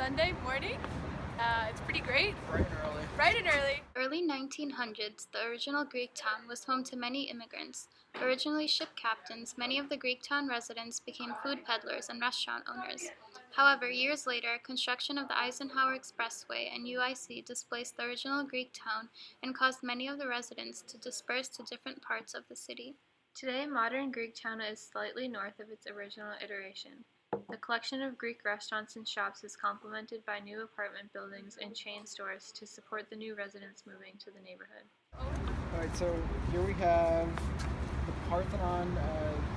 Sunday morning. It's pretty great. Bright and early. Bright and early. Early 1900s, the original Greektown was home to many immigrants. Originally ship captains, many of the Greektown residents became food peddlers and restaurant owners. However, years later, construction of the Eisenhower Expressway and UIC displaced the original Greektown and caused many of the residents to disperse to different parts of the city. Today, modern Greektown is slightly north of its original iteration. The collection of Greek restaurants and shops is complemented by new apartment buildings and chain stores to support the new residents moving to the neighborhood. Alright, so here we have the Parthenon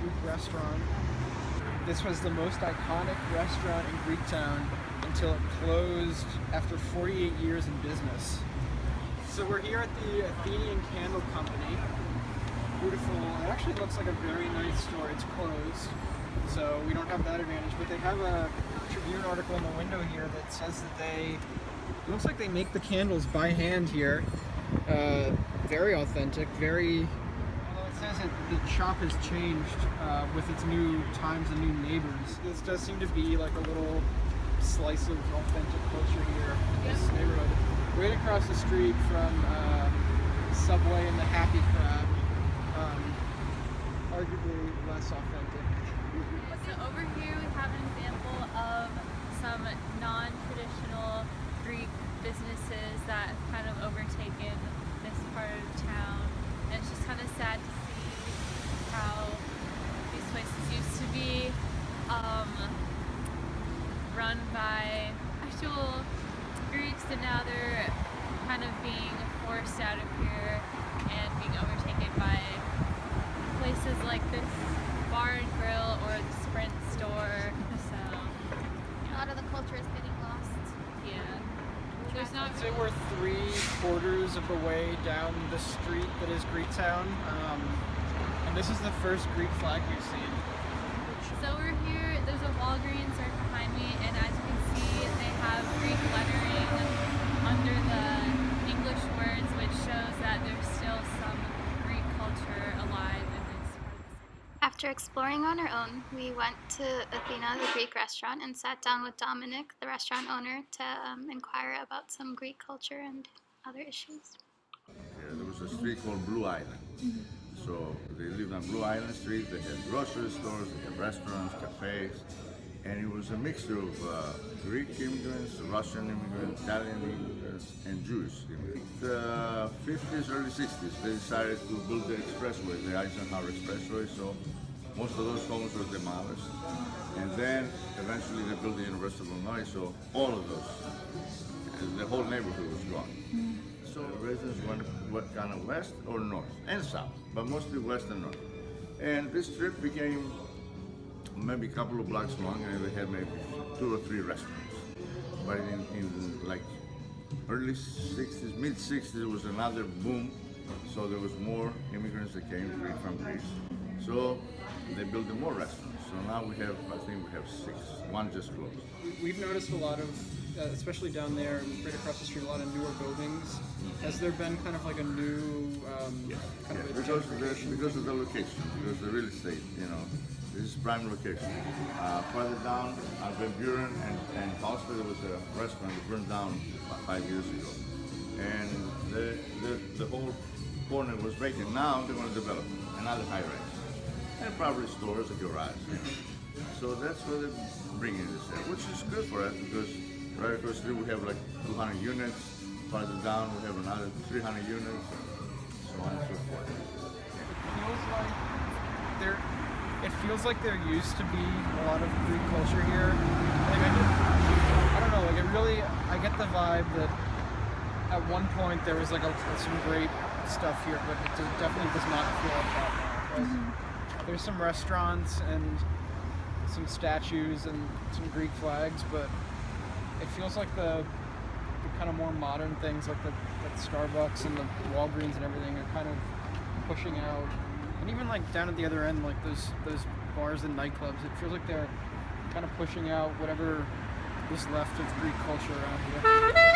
Greek restaurant. This was the most iconic restaurant in Greektown until it closed after 48 years in business. So we're here at the Athenian Candle Company. Beautiful. It actually looks like a very nice store. It's closed, so we don't have that advantage, but they have a Tribune article in the window here that says that it looks like they make the candles by hand here. Very authentic, although it says that the shop has changed with its new times and new neighbors. This does seem to be like a little slice of authentic culture here in this neighborhood. Right across the street from Subway and the Happy Crab, arguably less authentic. So over here we have an example of some non-traditional Greek businesses that have kind of overtaken this part of town. And it's just kind of sad to see how these places used to be run by actual Greeks, and now they're kind of being forced out of here and being overtaken by places like this bar and grill or the Sprint store. So A lot of the culture is getting lost. yeah, there's not. I'd say we're 3/4 of the way down the street that is Greektown, and this is the first Greek flag we've seen. So we're here. There's a Walgreens right behind me, and as you can see, they have Greek lettering under the English words, which shows that there's still some Greek culture alive in this part of the city. After exploring on our own, we went to Athena, the Greek restaurant, and sat down with Dominic, the restaurant owner, to inquire about some Greek culture and other issues. Yeah, there was a street called Blue Island. So they lived on Blue Island Street. They had grocery stores, they had restaurants, cafes, and it was a mixture of Greek immigrants, Russian immigrants, Italian immigrants, and Jewish immigrants. The 50s, early 60s, they decided to build the expressway, the Eisenhower Expressway. So most of those homes were demolished, and then eventually they built the University of Illinois. So all of those, the whole neighborhood was gone. So residents went kind of west or north and south, but mostly west and north. And this strip became maybe a couple of blocks long, and they had maybe 2 or 3 restaurants. But in like early 60s, mid 60s, was another boom. So there was more immigrants that came from Greece. So they built more restaurants. So now we have, I think we have 6. One just closed. We've noticed a lot of, especially down there and right across the street, a lot of newer buildings. Has there been kind of like a new kind of a Because of the location, because the real estate, this is prime location. Further down, Van Buren and Halsted, there was a restaurant that burned down about 5 years ago. And the whole corner was vacant. Now they're going to develop another high rise. And probably stores, a garage. So that's where they're bringing this in, which is good for us because right across the street we have like 200 units. Farther down we have another 300 units, so on and so forth. It feels like there used to be a lot of Greek culture here. Like I don't know, like I get the vibe that at one point there was like some great stuff here, but it definitely does not feel like that now. Like, there's some restaurants and some statues and some Greek flags, but it feels like the kind of more modern things like the Starbucks and the Walgreens and everything are kind of pushing out. And even like down at the other end, like those bars and nightclubs, it feels like they're kind of pushing out whatever is left of Greek culture around here.